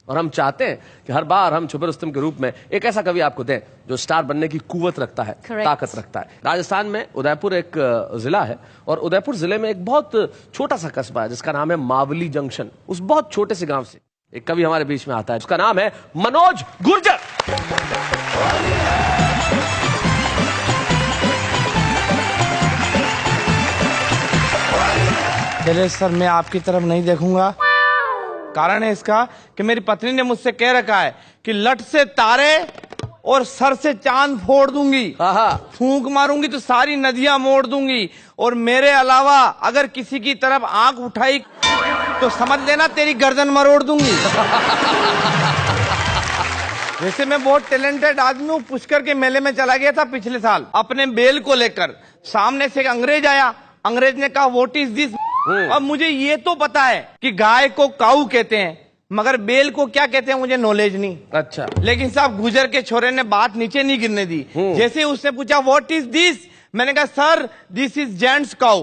और हम चाहते हैं कि हर बार हम छुपे रुस्तम के रूप में एक ऐसा कवि आपको दें जो स्टार बनने की कुव्वत रखता है, ताकत रखता है। राजस्थान में उदयपुर एक जिला है और उदयपुर जिले में एक बहुत छोटा सा कस्बा है जिसका नाम है मावली जंक्शन। उस बहुत छोटे से गांव से एक कवि हमारे बीच में आता है, उसका नाम है मनोज गुर्जर। चलिए सर, मैं आपकी तरफ नहीं देखूंगा। कारण है इसका कि मेरी पत्नी ने मुझसे कह रखा है कि लट से तारे और सर से चांद फोड़ दूंगी, फूंक मारूंगी तो सारी नदियां मोड़ दूंगी, और मेरे अलावा अगर किसी की तरफ आंख उठाई तो समझ लेना तेरी गर्दन मरोड़ दूंगी। वैसे मैं बहुत टैलेंटेड आदमी हूँ। पुष्कर के मेले में चला गया था पिछले साल अपने बेल को लेकर। सामने से एक अंग्रेज आया। अंग्रेज ने कहा व्हाट इज दिस। अब मुझे ये तो पता है कि गाय को काऊ कहते हैं, मगर बेल को क्या कहते हैं मुझे नॉलेज नहीं। अच्छा। लेकिन साहब गुजर के छोरे ने बात नीचे नहीं गिरने दी। जैसे उसने पूछा व्हाट इज दिस, मैंने कहा सर दिस इज जेंट्स काऊ।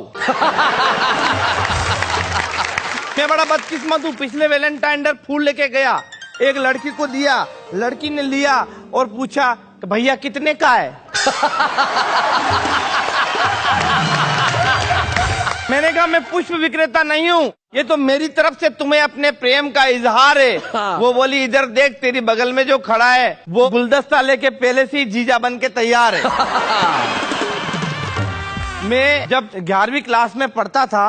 मैं बड़ा बदकिस्मत हूँ। पिछले वैलेंटाइन डे फूल लेके गया, एक लड़की को दिया, लड़की ने लिया और पूछा कि भैया कितने का है। मैंने कहा मैं पुष्प विक्रेता नहीं हूँ, ये तो मेरी तरफ से तुम्हें अपने प्रेम का इजहार है। वो बोली इधर देख, तेरी बगल में जो खड़ा है वो गुलदस्ता लेके पहले से ही जीजा बन के तैयार है। मैं जब 11वीं क्लास में पढ़ता था,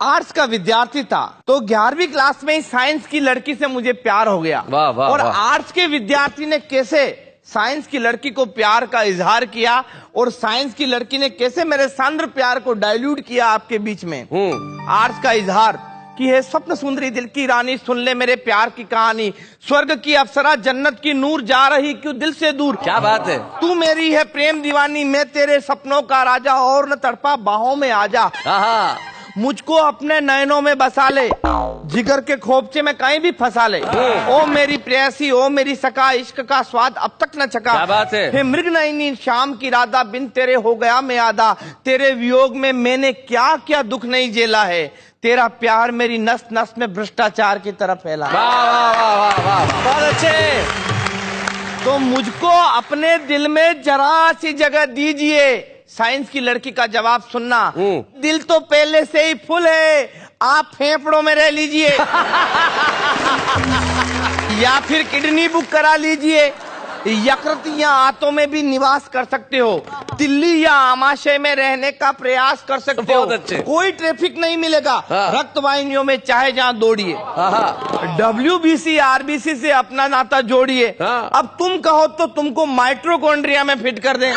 आर्ट्स का विद्यार्थी था, तो 11वीं क्लास में ही साइंस की लड़की से मुझे प्यार हो गया। और आर्ट्स के विद्यार्थी ने कैसे साइंस की लड़की को प्यार का इजहार किया और साइंस की लड़की ने कैसे मेरे सांद्र प्यार को डाइल्यूट किया आपके बीच में। आर्ट्स का इजहार कि है स्वप्न सुंदरी दिल की रानी, सुन ले मेरे प्यार की कहानी, स्वर्ग की अप्सरा जन्नत की नूर, जा रही क्यों दिल से दूर। क्या बात है। तू मेरी है प्रेम दीवानी, मैं तेरे सपनों का राजा, और न तड़पा बाहों में आजा, मुझको अपने नयनों में बसा ले, जिगर के खोपचे में कहीं भी फंसा ले। ओ मेरी प्रेयसी, ओ मेरी सका, इश्क का स्वाद अब तक न चका। क्या बात है। मृग नयनी शाम की राधा, बिन तेरे हो गया मैं आधा, तेरे वियोग में मैंने क्या क्या दुख नहीं झेला है, तेरा प्यार मेरी नस नस में भ्रष्टाचार की तरफ फैला। वाह वाह वाह वाह वाह, बहुत अच्छे। तो मुझको अपने दिल में जरा सी जगह दीजिए। साइंस की लड़की का जवाब सुनना, दिल तो पहले से ही फुल है, आप फेफड़ों में रह लीजिए। या फिर किडनी बुक करा लीजिए, यकृत या आंतों में भी निवास कर सकते हो, दिल्ली या आमाशय में रहने का प्रयास कर सकते हो। कोई ट्रैफिक नहीं मिलेगा, रक्त वाहिनियों में चाहे जहां दौड़िए। WBC RBC से अपना नाता जोड़िए। अब तुम कहो तो तुमको माइट्रोकॉन्ड्रिया में फिट कर दें।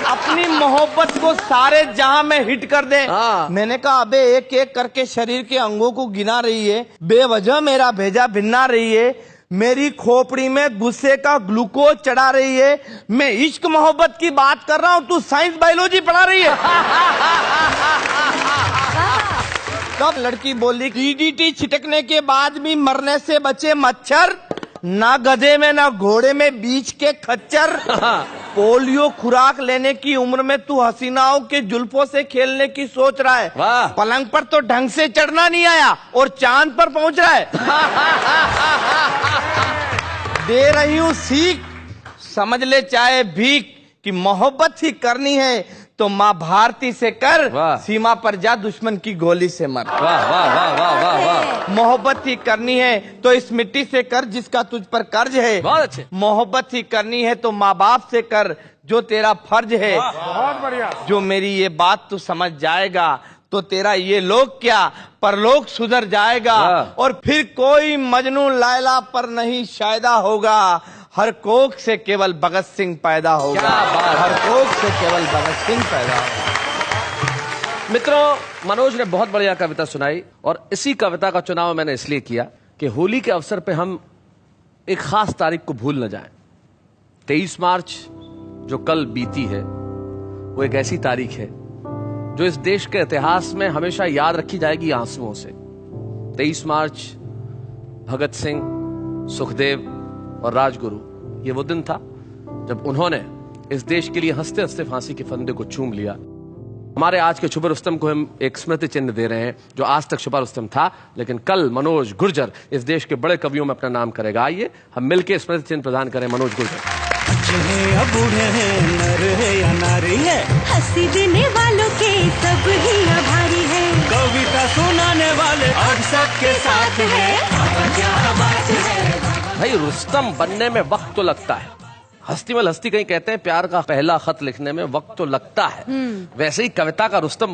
अपनी मोहब्बत को सारे जहां में हिट कर दे। मैंने कहा अबे एक एक करके शरीर के अंगों को गिना रही है, बेवजह मेरा भेजा भिन्ना रही है, मेरी खोपड़ी में गुस्से का ग्लूकोज चढ़ा रही है। मैं इश्क मोहब्बत की बात कर रहा हूँ, तू साइंस बायोलॉजी पढ़ा रही है। तब लड़की बोली DDT छिटकने के बाद भी मरने से बचे मच्छर, ना गधे में ना घोड़े में बीच के खच्चर, पोलियो खुराक लेने की उम्र में तू हसीनाओं के जुल्फों से खेलने की सोच रहा है। पलंग पर तो ढंग से चढ़ना नहीं आया और चांद पर पहुंच रहा है। दे रही हूँ सीख, समझ ले चाहे भीख, कि मोहब्बत ही करनी है तो माँ भारती से कर, सीमा पर जा दुश्मन की गोली से मर। वाह वाह वाह वाह वाह वाह। मोहब्बत ही करनी है तो इस मिट्टी से कर जिसका तुझ पर कर्ज है। बहुत अच्छे। मोहब्बत ही करनी है तो माँ बाप से कर जो तेरा फर्ज है। बहुत बढ़िया। जो मेरी ये बात तू समझ जाएगा तो तेरा ये लोग क्या परलोक सुधर जाएगा, और फिर कोई मजनू लैला पर नहीं शायदा होगा, हर कोख से केवल भगत सिंह पैदा होगा। हर कोख से केवल भगत सिंह पैदा होगा। मित्रों, मनोज ने बहुत बढ़िया कविता सुनाई और इसी कविता का चुनाव मैंने इसलिए किया कि होली के अवसर पे हम एक खास तारीख को भूल न जाएं। 23 मार्च जो कल बीती है वो एक ऐसी तारीख है जो इस देश के इतिहास में हमेशा याद रखी जाएगी आंसुओं से। 23 मार्च भगत सिंह, सुखदेव और राजगुरु, ये वो दिन था जब उन्होंने इस देश के लिए हंसते हंसते फांसी के फंदे को चूम लिया। हमारे आज के छुपा रुस्तम को हम एक स्मृति चिन्ह दे रहे हैं, जो आज तक छुपा रुस्तम था, लेकिन कल मनोज गुर्जर इस देश के बड़े कवियों में अपना नाम करेगा। आइए हम मिलकर स्मृति चिन्ह प्रदान करें मनोज गुर्जर। बच्चे हैं या बूढ़े हैं, नर है या नारी है, हंसी देने वालों के सब ही आभारी है, कविता सुनाने वाले अब सबके साथ है। क्या बात है। भाई रुस्तम बनने में वक्त तो लगता है, हस्ती में हस्ती कहीं कहते हैं प्यार का पहला खत लिखने में वक्त तो लगता है, वैसे ही कविता का रुस्तम